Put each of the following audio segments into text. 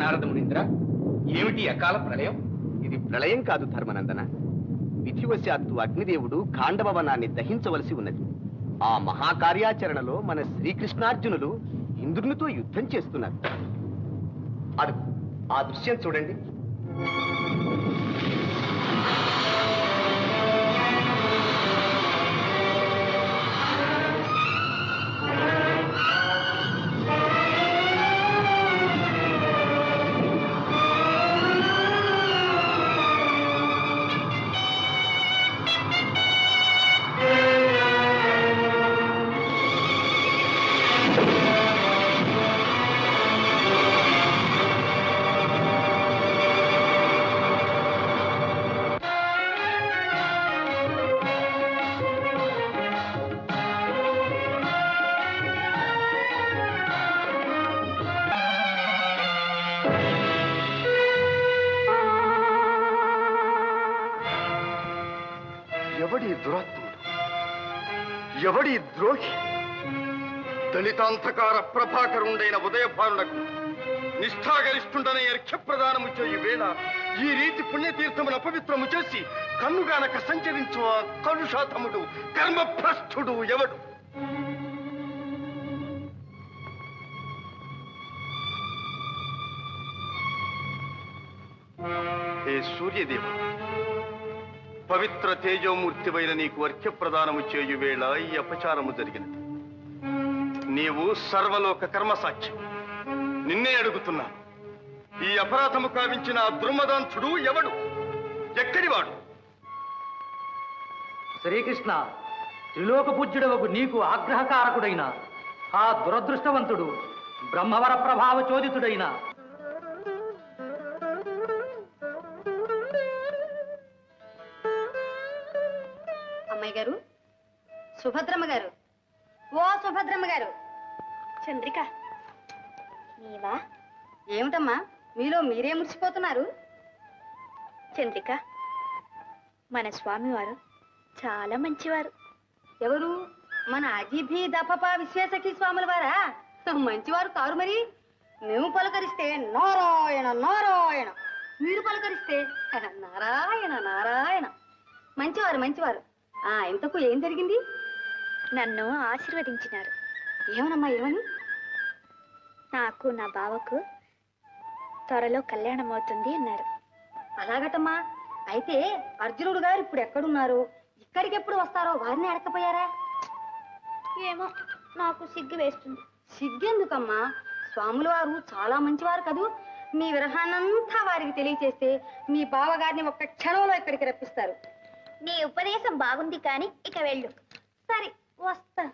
నారద మునీంద్ర, ఏమిటి అకాల ప్రళయం? ఇది ప్రళయం కాదు ధర్మనందన. విధివశాత్తు అగ్నిదేవుడు ఖాండవనాన్ని దహించవలసి ఉన్నది. ఆ మహాకార్యాచరణలో మన శ్రీకృష్ణార్జునులు ఇంద్రునితో యుద్ధం చేస్తున్నారు. అది ఆ దృశ్యం చూడండి. ఎవడి దురాత్ముడు, ఎవడి ద్రోహి? దళితాంధకార ప్రభాకరుండైన ఉదయభానులకు నిష్ఠాగరిష్ఠుండనే అర్ఘ్యప్రదానము చేయు వేళ ఈ రీతి పుణ్యతీర్థమును అపవిత్రము చేసి కన్నుగానక సంచరించు ఆ కలుషాతముడు కర్మభ్రష్టుడు ఎవడు? హే సూర్యదేవ, పవిత్ర తేజోమూర్తివైన నీకు అర్ఘ్యప్రదానము చేయు వేళ ఈ అపచారము జరిగినది. నీవు సర్వలోక కర్మసాక్షి. నిన్నే అడుగుతున్నాను, ఈ అపరాధము కావించిన ఆ దుర్మదాంతుడు ఎవడు? ఎక్కడివాడు? శ్రీకృష్ణ, త్రిలోక పూజ్యుడవకు నీకు ఆగ్రహకారకుడైన ఆ దురదృష్టవంతుడు బ్రహ్మవర ప్రభావ చోదితుడైన అమ్మాయి గారు, సుభద్రమ్మ గారు, ఓ సుభద్రమ్మ గారు. చంద్రిక, నీవా? ఏమిటమ్మా మీలో మీరే మురిసిపోతున్నారు? చంద్రిక, మన స్వామివారు చాలా మంచివారు. ఎవరు? మన అజిభి దపప విశ్వేశకి స్వాముల వారా? మంచివారు కారు మరి. మేము పలకరిస్తే నారాయణ నారాయణ, మీరు పలకరిస్తే నారాయణ నారాయణ. మంచివారు మంచివారు. ఇంతకు ఏం జరిగింది? నన్ను ఆశీర్వదించినారు. ఏమనమ్మా, ఏమని? నాకు నా బావకు త్వరలో కళ్యాణం అవుతుంది అన్నారు. అలాగటమ్మా. అయితే అర్జునుడు గారు ఇప్పుడు ఎక్కడున్నారు, ఇక్కడికి ఎప్పుడు వస్తారో వారిని అడకపోయారా? ఏమో, నాకు సిగ్గు వేస్తుంది. సిగ్గెందుకమ్మా? స్వాముల వారు చాలా మంచివారు కదూ. మీ విరహాన్నంతా వారికి తెలియచేస్తే మీ బావగారిని ఒక్క క్షణంలో ఇక్కడికి రప్పిస్తారు. నీ ఉపదేశం బాగుంది, కానీ ఇక వెళ్ళు. సరే, వస్తా.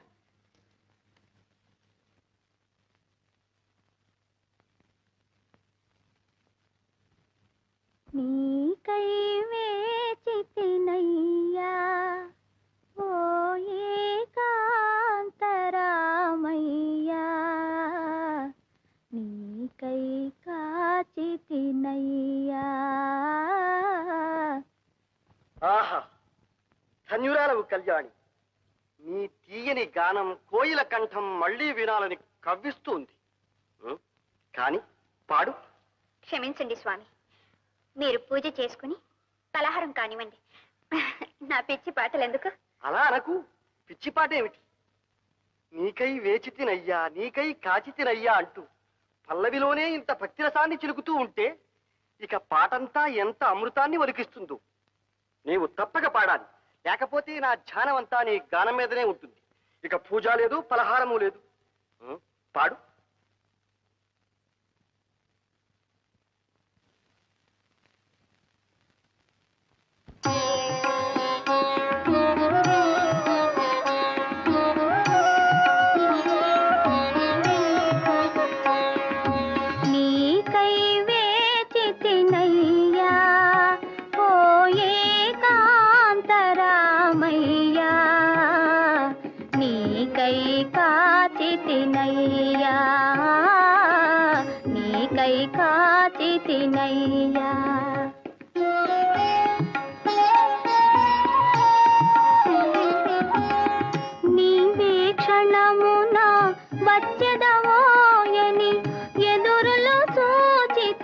నీకై వేచితినయ్యా ఓ ఏకాంతరామయ్యా, నీకై కాచితినయ్యా. ఆహా, ధన్యురాలవు కళ్యాణి. నీ తీయని గానం కోయిల కంఠం మళ్లీ వినాలని కవ్విస్తుంది. కాని పాడు. క్షమించండి స్వామి, మీరు పూజ చేసుకుని పలహారం కానివ్వండి. నా పిచ్చి పాటలు ఎందుకు? అలా అనకు. పిచ్చిపాటేమిటి? నీకై వేచితినయ్యా, నీకై కాచితినయ్యా అంటూ పల్లవిలోనే ఇంత భక్తిరసాన్ని చిలుకుతూ ఉంటే ఇక పాటంతా ఎంత అమృతాన్ని ఒలికిస్తుందో. నీవు తప్పక పాడాలి, లేకపోతే నా ధ్యానం అంతా నీ గానం మీదనే ఉంటుంది. ఇక పూజ లేదు, పలహారము లేదు. పాడు. నీకై వేచితినయ్యా ఓ ఏకాంతరామయ్యా, నీకై కాచితినయ్యా, నీకై కాచితినయ్యా. నీవే క్షణమున వచ్చెదవోయని ఎదురులు సూచితి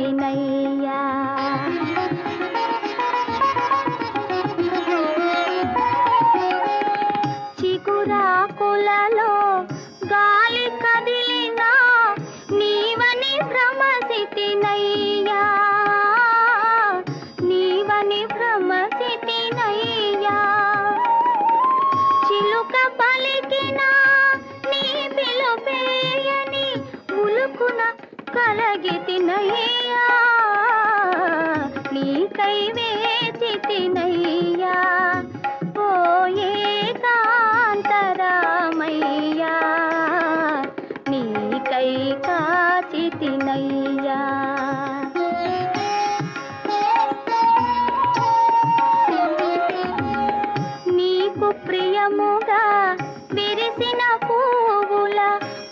విరచితినయ్యా చిగురాకులలో గాలి కదిలినా నీవని భ్రమసితినయ్యా నీవని భ్రమసితినయ్యా చిలుక పలికిన నీ పిలుపేయని ఉలుకున కలగితినయ్యా నీకై వేచితినయ్యా ఓ ఏకాంతరామయ్యా నీకై కాచితినయ్యా నీకు ప్రియముగా విరిసిన పువ్వుల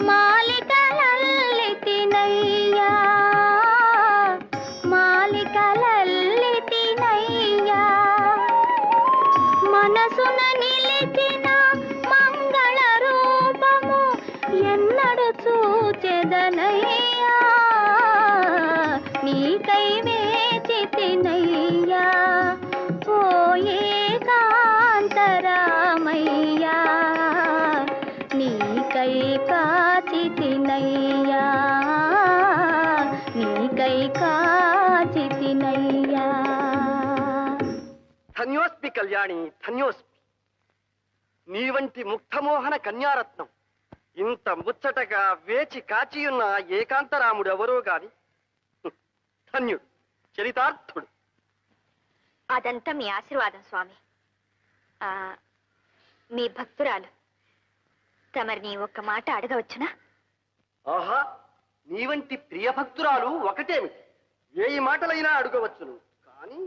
మాలికలల్లితినయ్యా మాలికలల్లితినయ్యా మనసున నిలిచిన మంగళ రూపము ఎన్నడు చూచెదనయ్యా నీకై వేచితినయ్యా ఓ ఏకాంతరామయ్యా నీకై కాచితినయ్యా నీకై కాచితినయ్యా ధన్యోస్మి కళ్యాణి, ధన్యోస్మి. నీ వంటి ముగ్ధమోహన కన్యారత్నం ఇంత ముచ్చటగా వేచి కాచియున్న ఏకాంతరాముడు ఎవరో గాని ధన్యుడు, చరితార్థుడు. అదంతా మీ ఆశీర్వాదం స్వామి. మీ భక్తురాలు తమరిని ఒక్క మాట అడగవచ్చునా? ఆహా, నీ వంటి ప్రియభక్తురాలు ఒకటేమిటి, ఏయి మాటలైనా అడగవచ్చును. కానీ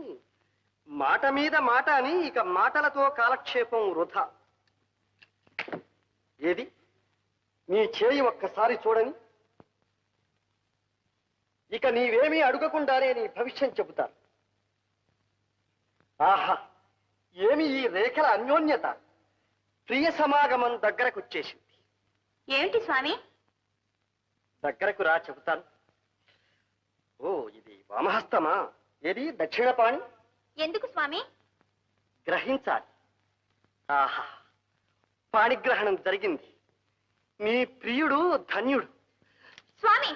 మాట మీద మాట అని ఇక మాటలతో కాలక్షేపం వృధా. ఏది నీ చేయి ఒక్కసారి చూడని, ఇక నీవేమీ అడగకుండానే నీ భవిష్యం చెబుతాను. ఆహా, ఏమి ఈ రేఖల అన్యోన్యత! ప్రియ సమాగమం దగ్గరకొచ్చేసింది. ఏమిటి స్వామి? దగ్గరకు రా, చెబుతాను. ఓ, ఇది వామహస్తమా? ఏది దక్షిణపాణి? ఎందుకు స్వామి? గ్రహించాలి. ఆహా, పాణిగ్రహణం జరిగింది. నీ ప్రియుడు ధన్యుడు. స్వామి,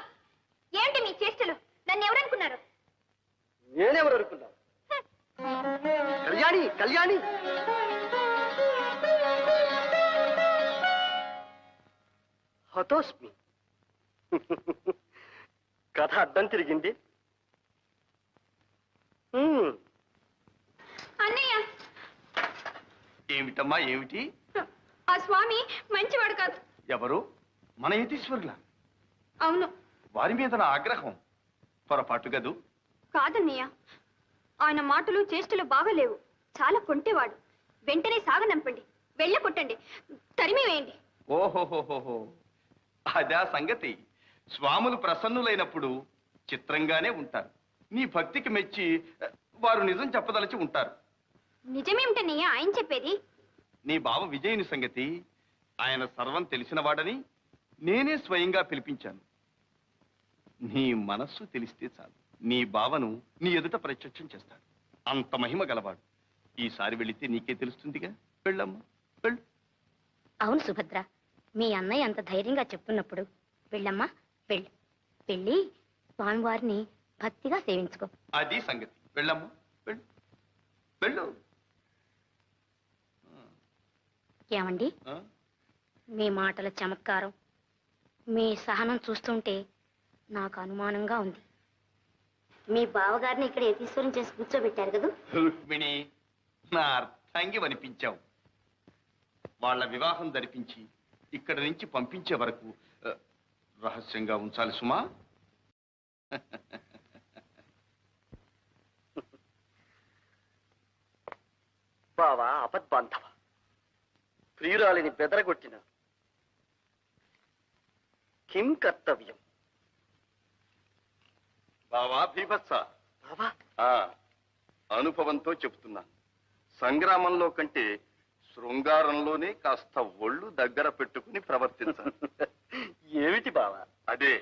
ఏమిటి మీ చేష్టలు? నన్ను ఎవరనుకున్నారు? నేనెవరు అనుకున్నావు? కళ్యాణి, కళ్యాణి, హతోస్మి. కథ అడ్డం తిరిగింది. అన్నయ్య, ఏమిటమ్మా ఏమిటి? ఆ స్వామి మంచివాడు కాదు. ఎవరు? మన యతీశ్వరులా? అవును. వారి మీద నా ఆగ్రహం పొరపాటు గదు. కాదన్నయ్య, ఆయన మాటలు చేష్టలు బాగలేవు. చాలా కొంటేవాడు. వెంటనే సాగనంపండి, వెళ్ళ కొట్టండి, తరిమి వేయండి. ఓహోహోహోహో, అదా సంగతి. స్వాములు ప్రసన్నులైనప్పుడు చిత్రంగానే ఉంటారు. నీ భక్తికి మెచ్చి వారు నిజం చెప్పదలచి ఉంటారు. నిజమేమిటన్నయ్య ఆయన చెప్పేది? నీ బావ విజయుని సంగతి ఆయన సర్వం తెలిసినవాడని నేనే స్వయంగా పిలిపించాను. నీ మనస్సు తెలిస్తే చాలు, నీ బావను నీ ఎదుట ప్రత్యక్షం చేస్తాడు. అంత మహిమ గలవాడు. ఈసారి వెళితే నీకే తెలుస్తుందిగా. వెళ్ళమ్మా, వెళ్ళు. అవును సుభద్ర, మీ అన్నయ్య అంత ధైర్యంగా చెప్తున్నప్పుడు వెళ్ళమ్మా, వెళ్ళు. వెళ్ళి స్వామివారిని భక్తిగా సేవించుకో. అది సంగతి. వెళ్ళమ్మా, వెళ్ళు, వెళ్ళు. ఏమండి, మీ మాటల చమత్కారం, మీ సహనం చూస్తుంటే నాకు అనుమానంగా ఉంది. మీ బావగారిని ఇక్కడ యతీశ్వరం చేసి కూర్చోబెట్టారు కదా? రుక్మిణి, నా అర్థంగి వనిపించావు. వాళ్ళ వివాహం జరిపించి ఇక్కడి నుంచి పంపించే వరకు రహస్యంగా ఉంచాలి సుమా. బావా అపద్బాంధవ, ప్రియురాలిని బెదరగొట్టిన కిం కర్తవ్యం? బావా భీభత్స, బావా, అనుభవంతో చెప్తున్నాను. సంగ్రామంలో కంటే శృంగారంలోనే కాస్త ఒళ్ళు దగ్గర పెట్టుకుని ప్రవర్తించాలి. ఏమిటి బావా? అదే,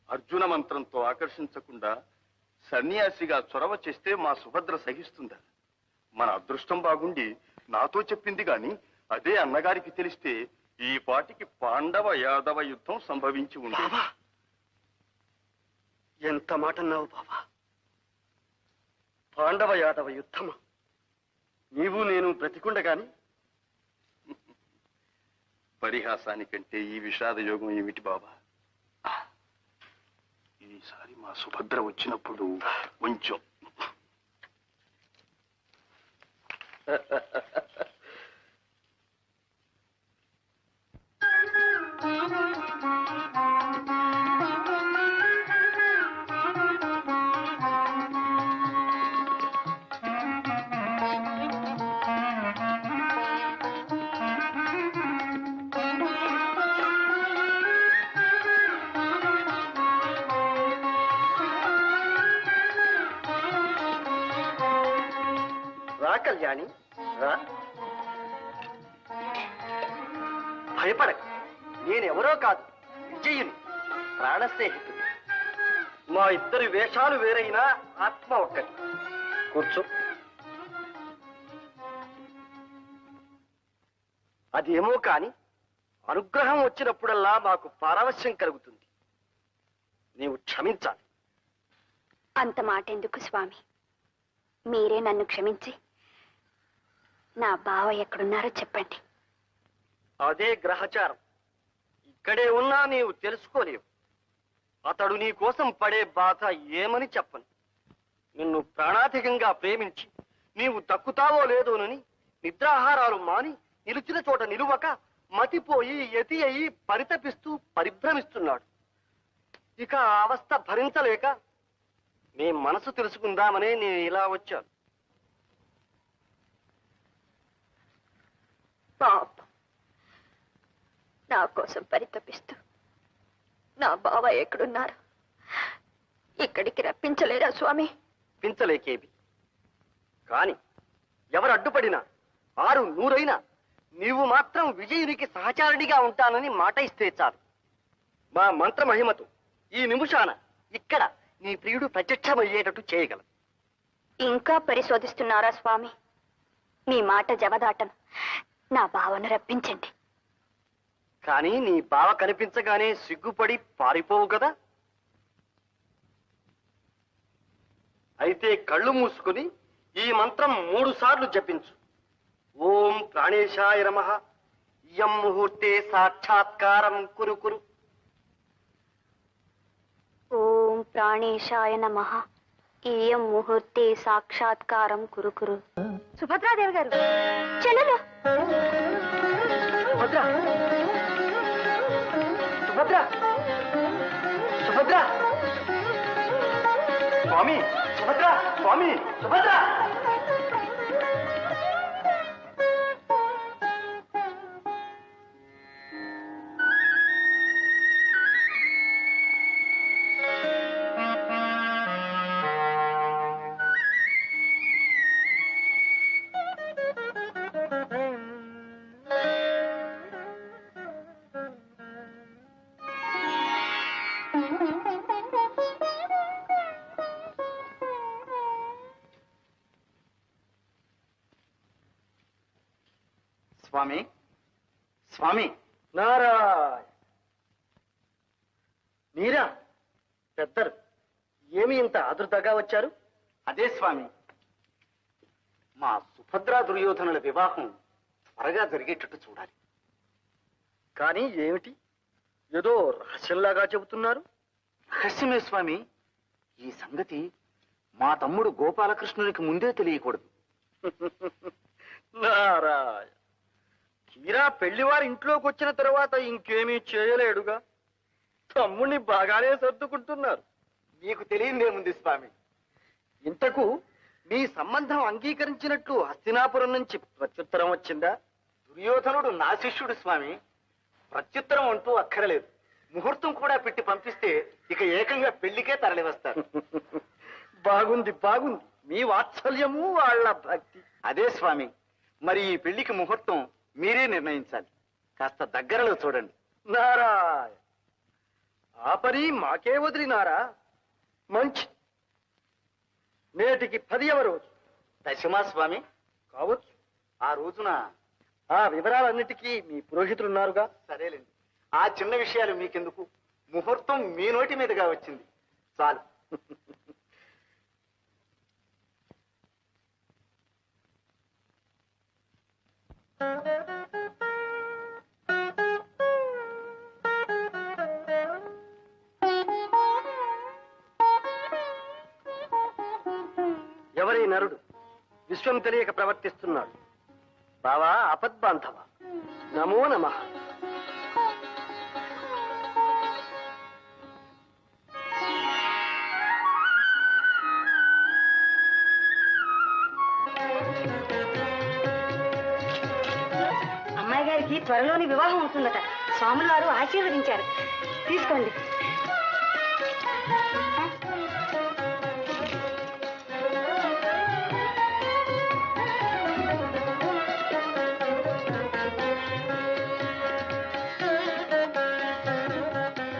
అర్జున మంత్రంతో ఆకర్షించకుండా సన్యాసిగా చొరవ చేస్తే మా సుభద్ర సహిస్తుందా? మన అదృష్టం బాగుండి నాతో చెప్పింది గాని అదే అన్నగారికి తెలిస్తే ఈ పాటికి పాండవ యాదవ యుద్ధం సంభవించి ఉంది. బావా, ఎంత మాట అన్నావు బావా! పాండవ యాదవ యుద్ధమా? నీవు నేను బ్రతికుండగాని? పరిహాసానికంటే ఈ విషాద యోగం ఏమిటి బాబా? ఈసారి మా సుభద్ర వచ్చినప్పుడు కొంచెం రా కళ్యాణి, రా. భయపడక, నేనెవరో కాదు, విజయుని, ప్రాణ స్నేహితుడు. మా ఇద్దరి వేషాలు వేరైనా ఆత్మ ఒక్కటి. కూర్చో. అదేమో కాని అనుగ్రహం వచ్చినప్పుడల్లా మాకు పారవశ్యం కలుగుతుంది. నీవు క్షమించాలి. అంత మాట ఎందుకు స్వామి? మీరే నన్ను క్షమించి నా బావ ఎక్కడున్నారో చెప్పండి. అదే గ్రహచారం. ఇక్కడే ఉన్నా నీవు తెలుసుకోలేవు. అతడు నీ కోసం పడే బాధ ఏమని చెప్పను. నిన్ను ప్రాణాధికంగా ప్రేమించి నీవు దక్కుతావో లేదోనని నిద్రాహారాలు మాని నిలిచిన చోట నిలువక మతిపోయి యతి అయి పరితపిస్తూ పరిభ్రమిస్తున్నాడు. ఇక ఆ అవస్థ భరించలేక నీ మనసు తెలుసుకుందామనే నేను ఇలా వచ్చాను. పాపం, నా కోసం పరితపిస్తూ నా బావ ఎక్కడున్నారు? ఇక్కడికి రప్పించలేరా స్వామి? పించలేకేవి కాని ఎవరు అడ్డుపడినా 600 నీవు మాత్రం విజయునికి సహచారుడిగా ఉంటానని మాట ఇస్తే చాలు. మా మంత్ర మహిమతో ఈ నిమిషాన ఇక్కడ నీ ప్రియుడు ప్రత్యక్షమయ్యేటట్టు చేయగలం. ఇంకా పరిశోధిస్తున్నారా స్వామి? మీ మాట జవదాటను. నా బావను రప్పించండి. కానీ నీ బావ కనిపించగానే సిగ్గుపడి పారిపోవు కదా? అయితే కళ్ళు మూసుకుని ఈ మంత్రం 3 సార్లు జపించు. ఓం ప్రాణేశాయ నమః. యం ముహూర్తే సాక్షాత్కారం కురు కురు. ఓం ప్రాణేశాయ నమః. ఇయం ముహూర్తే సాక్షాత్కారం కురు కురు. సుభద్రాదేవి గారు, చెల్లెలు. సుభద్ర, సుభద్ర, సుభద్ర, స్వామి, సుభద్ర, స్వామి, సుభద్ర. స్వామి, స్వామి. నారాయణ. మీరా పెద్దలు, ఏమి ఇంత ఆదుర్దాగా వచ్చారు? అదే స్వామి, మా సుభద్రా దుర్యోధనుల వివాహం త్వరగా జరిగేటట్టు చూడాలి. కానీ ఏమిటి, ఏదో రహస్యంలాగా చెబుతున్నారు? రహస్యమే స్వామి. ఈ సంగతి మా తమ్ముడు గోపాలకృష్ణునికి ముందే తెలియకూడదు. నారాయణ. తీరా పెళ్లివారి ఇంట్లోకి వచ్చిన తర్వాత ఇంకేమీ చేయలేడుగా. తమ్ముణ్ణి బాగానే సర్దుకుంటున్నారు. మీకు తెలియదేముంది స్వామి. ఇంతకు మీ సంబంధం అంగీకరించినట్లు హస్తినాపురం నుంచి ప్రత్యుత్తరం వచ్చిందా? దుర్యోధనుడు నా శిష్యుడు స్వామి. ప్రత్యుత్తరం అంటూ అక్కరలేదు. ముహూర్తం కూడా పెట్టి పంపిస్తే ఇక ఏకంగా పెళ్లికే తరలి వస్తారు. బాగుంది, బాగుంది. మీ వాత్సల్యము వాళ్ళ భక్తి. అదే స్వామి, మరి ఈ పెళ్లికి ముహూర్తం మీరే నిర్ణయించాలి. కాస్త దగ్గరలో చూడండి. నారాయణ. ఆ పని మాకే వదిలినారా? మంచి. నేటికి 10వ రోజు దశమా స్వామి? కావచ్చు. ఆ రోజున ఆ వివరాలన్నిటికీ మీ పురోహితులున్నారుగా. సరేలేండి, ఆ చిన్న విషయాలు మీకెందుకు? ముహూర్తం మీ నోటి మీదుగా వచ్చింది చాలు. ఎవరి నరుడు విశ్వం తెలియక ప్రవర్తిస్తున్నాడు? బావా అపద్బాంధవ, నమో నమః. అమ్మాయి గారికి త్వరలోని వివాహం అవుతుందట. స్వాములు వారు ఆశీర్వదించారు. తీసుకోండి.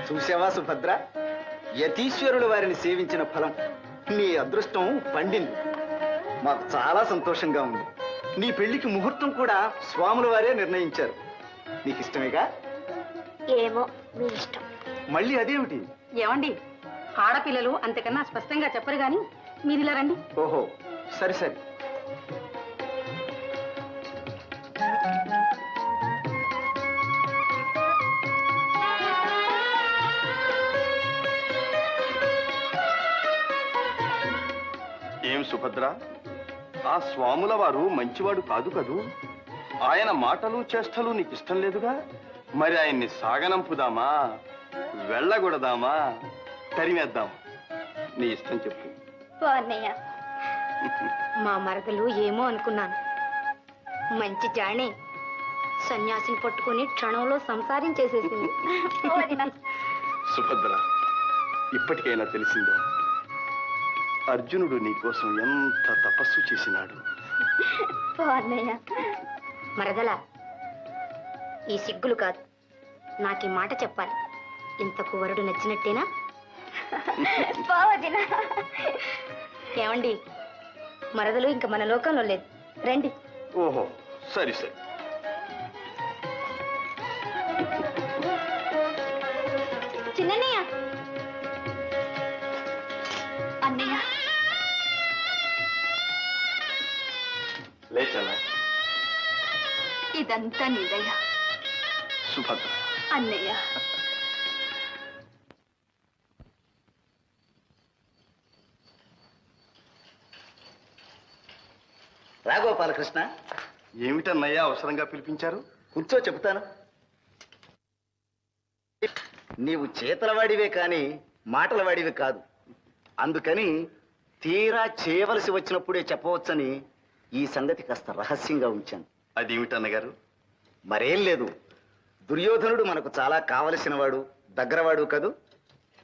చూసావా సుభద్ర, యతీశ్వరుడు వారిని సేవించిన ఫలం. నీ అదృష్టం పండింది. మాకు చాలా సంతోషంగా ఉంది. నీ పెళ్లికి ముహూర్తం కూడా స్వాముల వారే నిర్ణయించారు. నీకు ఇష్టమేగా? ఏమో మీ ఇష్టం. మళ్ళీ అదేమిటి? ఏమండి, ఆడపిల్లలు అంతకన్నా స్పష్టంగా చెప్పరు గాని మీరు ఇలా రండి. ఓహో, సరే సరే. ఏం సుభద్ర, ఆ స్వాముల వారు మంచివాడు కాదు కదూ? ఆయన మాటలు చేష్టలు నీకు ఇష్టం లేదుగా? మరి ఆయన్ని సాగనంపుదామా, వెళ్ళగొడదామా, తరిమేద్దామా? నీ ఇష్టం చెప్పు. అన్నయ్య, మా మరదలు ఏమో అనుకున్నాను. మంచి జాణే, సన్యాసిని పట్టుకుని క్షణంలో సంసారించేసేసింది. సుభద్ర, ఇప్పటికైనా తెలిసిందా అర్జునుడు నీకోసం ఎంత తపస్సు చేసినాడు? అన్నయ్య, మరదల, ఈ సిగ్గులు కాదు, నాకు ఈ మాట చెప్పాలి. ఇంతకు వరుడు నచ్చినట్టేనా? ఏమండి, మరదలు ఇంక మన లోకంలో లేదు. రండి. ఓహో, సరి సరి. చిన్నయ్య, అన్నయ్య, లేచలా. ఇదంతా నీదయ్యా. సుభద్ర, అన్నయ్య, రాగోపాలకృష్ణ, ఏమిటన్నయ్యా అవసరంగా పిలిపించారు? కూర్చో, చెబుతాను. నీవు చేతలవాడివే కాని మాటలవాడివి కాదు. అందుకని తీరా చేయవలసి వచ్చినప్పుడే చెప్పవచ్చని ఈ సంగతి కాస్త రహస్యంగా ఉంచాను. అదేమిటన్నగారు? మరేం లేదు, దుర్యోధనుడు మనకు చాలా కావలసినవాడు, దగ్గరవాడు కదూ.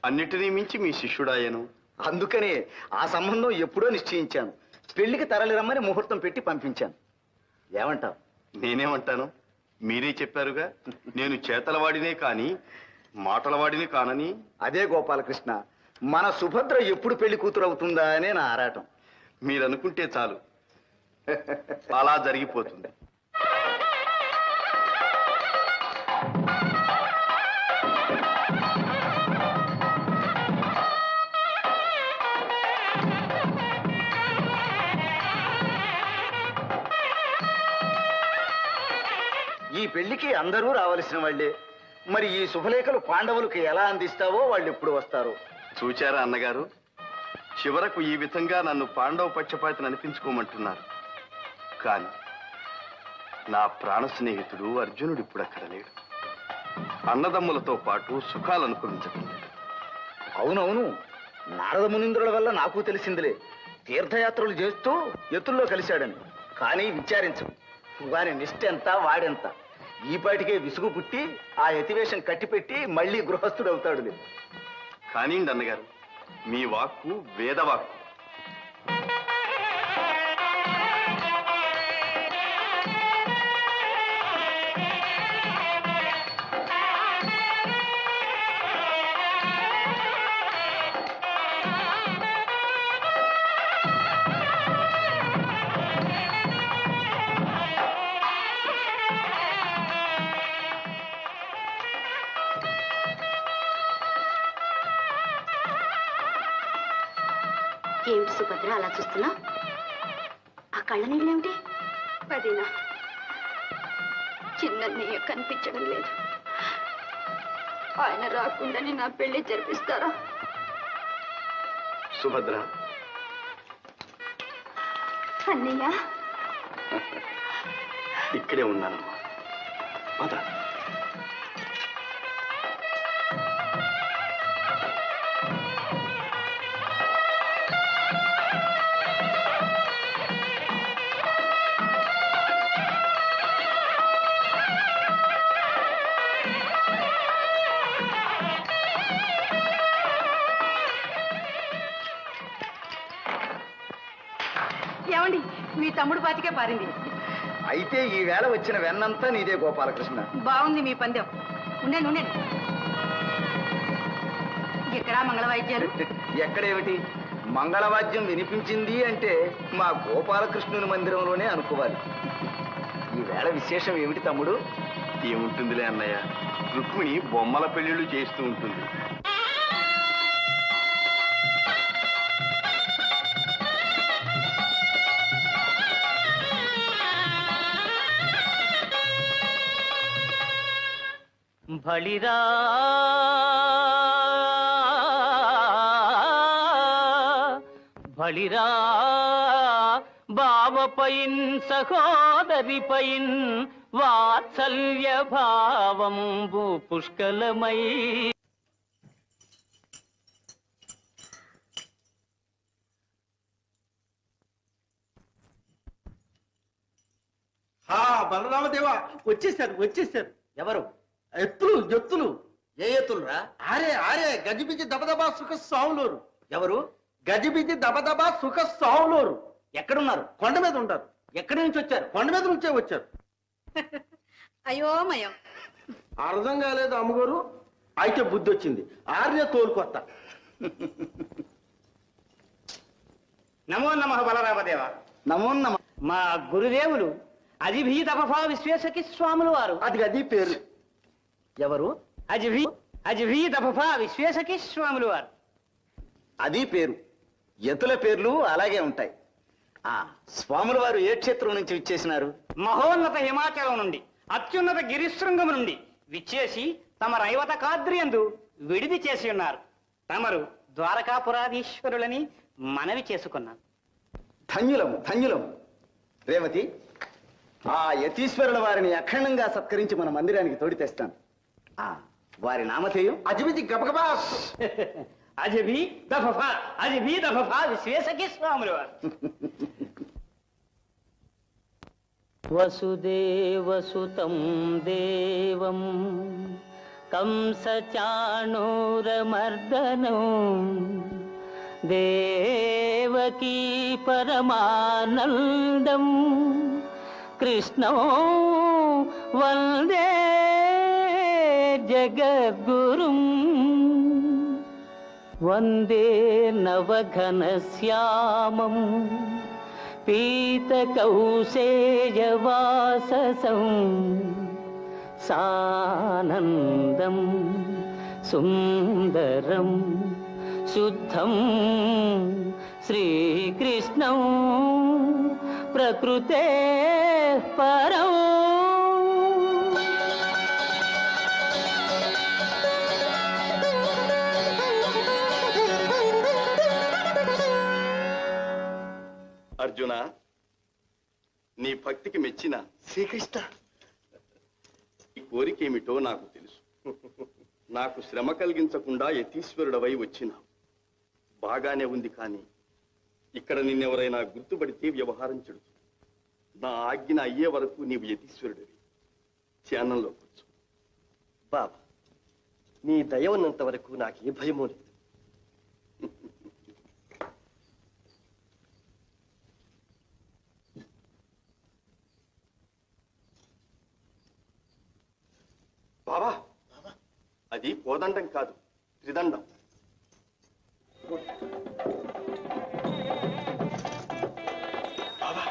అన్నిటినీ మించి మీ శిష్యుడాయను. అందుకనే ఆ సంబంధం ఎప్పుడో నిశ్చయించాను. పెళ్లికి తరలి రమ్మని ముహూర్తం పెట్టి పంపించాను. ఏమంటావు? నేనేమంటాను? మీరే చెప్పారుగా, నేను చేతలవాడినే కాని మాటలవాడిని కానని. అదే గోపాలకృష్ణ, మన సుభద్ర ఎప్పుడు పెళ్లి కూతురు అవుతుందా అనే నా ఆరాటం. మీరనుకుంటే చాలు, అలా జరిగిపోతుంది. ఈ పెళ్లికి అందరూ రావలసిన వాళ్లే. మరి ఈ శుభలేఖలు పాండవులకు ఎలా అందిస్తావో వాళ్ళు ఎప్పుడు వస్తారో. చూచారా అన్నగారు, చివరకు ఈ విధంగా నన్ను పాండవ పక్షపాతిని అనిపించుకోమంటున్నారు. కాని నా ప్రాణ స్నేహితుడు అర్జునుడు ఇప్పుడు అక్కడ లేడు. అన్నదమ్ములతో పాటు సుఖాలు అనుభవించటం లేదు. అవునవును, నారద మునీంద్రుల వల్ల నాకు తెలిసిందిలే. తీర్థయాత్రలు చేస్తూ ఎత్తుల్లో కలిశాడని. కానీ విచారించు, వారి నిష్ఠ ఎంత, వాడెంత. ఈపాటికే విసుగు పుట్టి ఆ యతివేషం కట్టిపెట్టి మళ్ళీ గృహస్థుడు అవుతాడులే. కానివ్వండి అన్నగారు, మీ వాక్కు వేదవాక్కు. సుభద్ర అలా చూస్తున్నా? ఆ కళ్ళ నీళ్ళేమిటి? అదేనా, చిన్నయ్య కనిపించడం లేదు. ఆయన రాకుండానే నా పెళ్లి జరిపిస్తారా? సుభద్ర, అన్నయ్య ఇక్కడే ఉన్నానమ్మా. పద. ఏమండి, మీ తమ్ముడు బాతికే పారింది. అయితే ఈ వేళ వచ్చిన వెన్నంతా నీదే గోపాలకృష్ణ. బాగుంది మీ పందెం. ఉండండి ఉండండి. ఎక్కడా మంగళవాయిద్యాలు? ఎక్కడేమిటి, మంగళవాద్యం వినిపించింది అంటే మా గోపాలకృష్ణుని మందిరంలోనే అనుకోవాలి. ఈ వేళ విశేషం ఏమిటి తమ్ముడు? ఏముంటుందిలే అన్నయ్య, రుక్మిణి బొమ్మల పెళ్లిళ్ళు చేస్తూ ఉంటుంది. బళిరా బళిరా బావపైన్ సహోదరిపైన్ వాత్సల్య భావంబు పుష్కలమై. బలరామదేవా, వచ్చేసారు. ఎవరు? ఎత్తులు. ఏ ఎత్తులురా? ఆరే గజిబిజి దబదబా సుఖ సావులోరు. ఎవరు? గజిబిజి దబదబా సుఖ సావులోరు. ఎక్కడున్నారు? కొండ మీద ఉంటారు. ఎక్కడి నుంచి వచ్చారు? కొండ మీద నుంచే వచ్చారు. అయోమయం. అర్థం కాలేదు అమ్మగారు. అయితే బుద్ధి వచ్చింది. ఆర్య తోలుకొత్త. నమో నమః బలరామదేవ. నమో నమ. మా గురుదేవులు అజిభీతపఫా విశ్వేశకి స్వాములు వారు. అది పేరు. ఎవరు? అజిభీతపఫా విశ్వేశకి స్వాములు వారు. అది పేరు. ఎతుల పేర్లు అలాగే ఉంటాయి. స్వాముల వారు ఏ క్షేత్రం నుంచి విచ్చేసినారు? మహోన్నత హిమాచలం నుండి, అత్యున్నత గిరిశృంగము నుండి విచ్చేసి తమ రైవత కాద్రియందు విడిది చేసి ఉన్నారు. తమరు ద్వారకాపురాధీశ్వరులని మనవి చేసుకున్నాను. ధన్యులము. రేవతి, ఆ యతీశ్వరుల వారిని అఖండంగా సత్కరించి మన మందిరానికి తోడి తెస్తాను. వారి నామధేయం? అజిబిజి గబగబా. అజిభీ దఫఫా విశ్వేశకి స్వాములు వారు. వసుదేవసుతం దేవం కంసచాణూరమర్దనం దేవకీ పరమానందం కృష్ణం వందే జగద్గురుం వందే నవఘనశ్యామం పీతకౌశేయవాససం సానందం సుందరం శుద్ధం శ్రీకృష్ణం ప్రకృతే పరం. అర్జున, నీ భక్తికి మెచ్చిన శ్రీకృష్ణ, ఈ కోరికేమిటో నాకు తెలుసు. నాకు శ్రమ కలిగించకుండా యతీశ్వరుడవై వచ్చినా బాగానే ఉంది. కానీ ఇక్కడ నిన్నెవరైనా గుర్తుపడితే వ్యవహారం చెడుతుంది. నా ఆజ్ఞ అయ్యే వరకు నీవు యతీశ్వరుడివి. ధ్యానంలో కూర్చో. బాబా, నీ దయ ఉన్నంత వరకు నాకు ఏ భయమూ లేదు. బాబా, అది కోదండం కాదు, త్రిదండం. బాబా,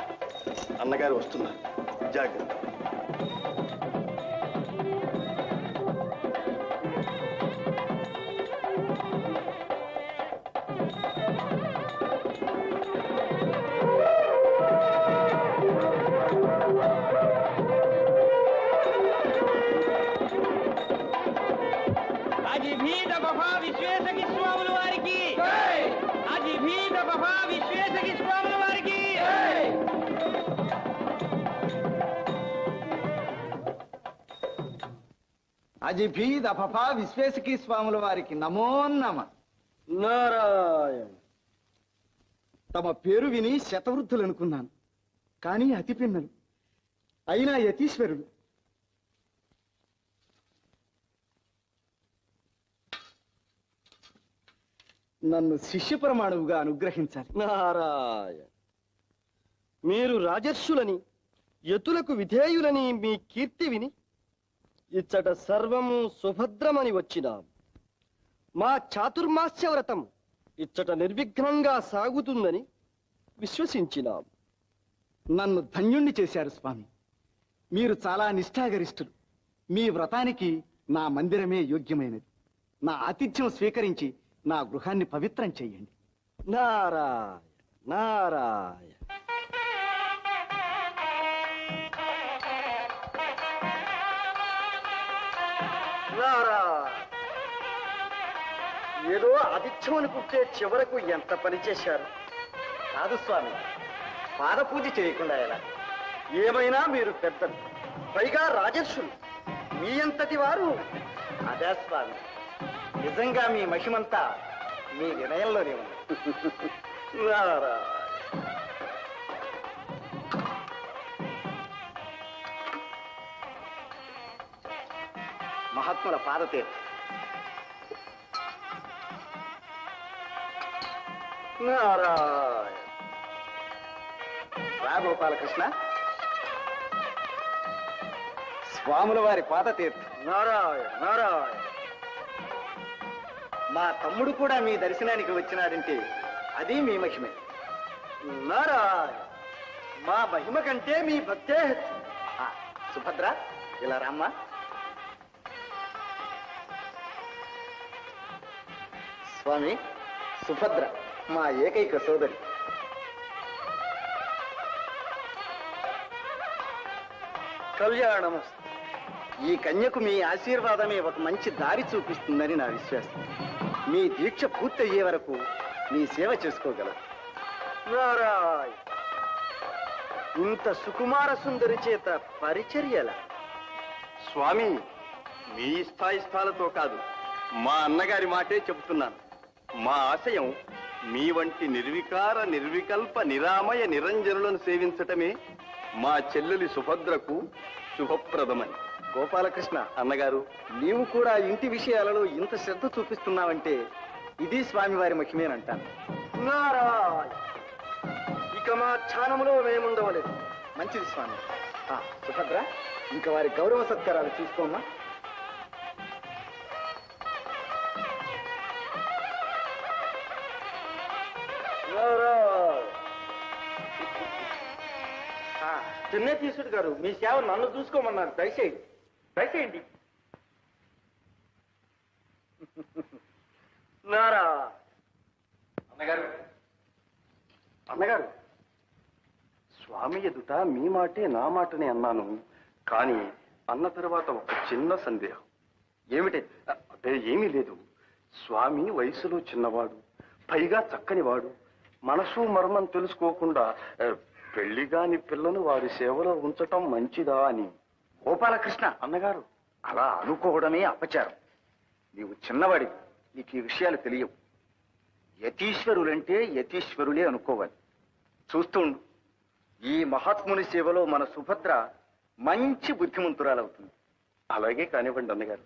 అన్నగారు వస్తున్నారు, జాగ్రత్త. బఫా విశ్వేశకి స్వాముల వారికి అజిభీత బఫా విశ్వేశకి స్వాముల వారికి అజిభీద్ అఫఫా విశ్వేశకి స్వాముల వారికి నమో నమ. నారాయణ. తమ పేరు విని శతవృద్ధులు అనుకున్నాను, కానీ అతి పిన్నలు అయినా యతీశ్వరుడు. నన్ను శిష్య ప్రమాణువుగా అనుగ్రహించాలి. నారాయణ. మీరు రాజర్షులని యతులకు విధేయులని మీ కీర్తి విని ఇచ్చట సర్వము సుభద్రమని వచ్చినాం. మా చాతుర్మాస్య వ్రతం ఇచ్చట నిర్విఘ్నంగా సాగుతుందని విశ్వసించినాం. నన్ను ధన్యుణ్ణి చేశారు స్వామి. మీరు చాలా నిష్ఠాగరిష్ఠులు. మీ వ్రతానికి నా మందిరమే యోగ్యమైనది. నా ఆతిథ్యం స్వీకరించి నా గృహాన్ని పవిత్రం చెయ్యండి. నారాయణ నారాయణ. నారాయణ. ఏదో ఆతిథ్యం అనుకుంటే చివరకు ఎంత పని చేశారు. కాదు స్వామి, పాద పూజ చేయకుండా ఎలా? ఏమైనా మీరు పెద్దలు, పైగా రాజర్షులు, మీ అంతటి వారు. అదే స్వామి, నిజంగా మీ మహిమంతా మీ వినయంలోనే ఉంది. నారాయణ. మహాత్ముల పాదతీర్థ. నారాయణ. రా గోపాలకృష్ణ, స్వాముల వారి పాదతీర్థ. నారాయణ నారాయణ. మా తమ్ముడు కూడా మీ దర్శనానికి వచ్చినాడంటే అది మీ మహిమే. నారాయణ. మా మహిమ కంటే మీ భక్తే హెచ్చు. ఆ, సుభద్ర, ఇలా రామ్మా. స్వామి, సుభద్ర మా ఏకైక సోదరి. కళ్యాణం. ఈ కన్యకు మీ ఆశీర్వాదమే ఒక మంచి దారి చూపిస్తుందని నా విశ్వాసం. మీ దీక్ష పూర్తయ్యే వరకు మీ సేవ చేసుకోగలరు. నారాయణ. ఇంత సుకుమార సుందరి చేత పరిచర్యల. స్వామి, మీ స్థాయిస్థాలతో కాదు, మా అన్నగారి మాటే చెబుతున్నాను. మా ఆశయం మీ వంటి నిర్వికార నిర్వికల్ప నిరామయ నిరంజనులను సేవించటమే మా చెల్లెలి సుభద్రకు శుభప్రదమని. గోపాలకృష్ణ, అన్నగారు, నీవు కూడా ఇంటి విషయాలలో ఇంత శ్రద్ధ చూపిస్తున్నావంటే ఇది స్వామివారి మహిమేనంటాను. నారాయణ. ఇక మా ఛానములో మేముండవలేదు. మంచిది స్వామి. ఆ, సుభద్ర, ఇంకా వారి గౌరవ సత్కారాలు చూసుకోమ్మా. చిన్న తీసుడు గారు, మీ సేవ నన్ను చూసుకోమన్నారు. దయచేయండి దయచేయండి. నారా. అన్నగారు, అన్నగారు, స్వామి ఎదుట మీ మాటే నా మాటనే అన్నాను. కానీ అన్న తర్వాత ఒక చిన్న సందేహం. ఏమిటి? అదే ఏమీ లేదు. స్వామి వయసులో చిన్నవాడు, పైగా చక్కనివాడు. మనసు మర్మం తెలుసుకోకుండా పెళ్లిగాని పిల్లను వారి సేవలో ఉంచటం మంచిదా అని. గోపాలకృష్ణ, అన్నగారు, అలా అనుకోవడమే అపచారం. నీవు చిన్నవాడి, నీకు ఈ విషయాలు తెలియవు. యతీశ్వరులంటే యతీశ్వరులే అనుకోవాలి. చూస్తుండు, ఈ మహాత్ముని సేవలో మన సుభద్ర మంచి బుద్ధిమంతురాలవుతుంది. అలాగే కానివ్వండి అన్నగారు.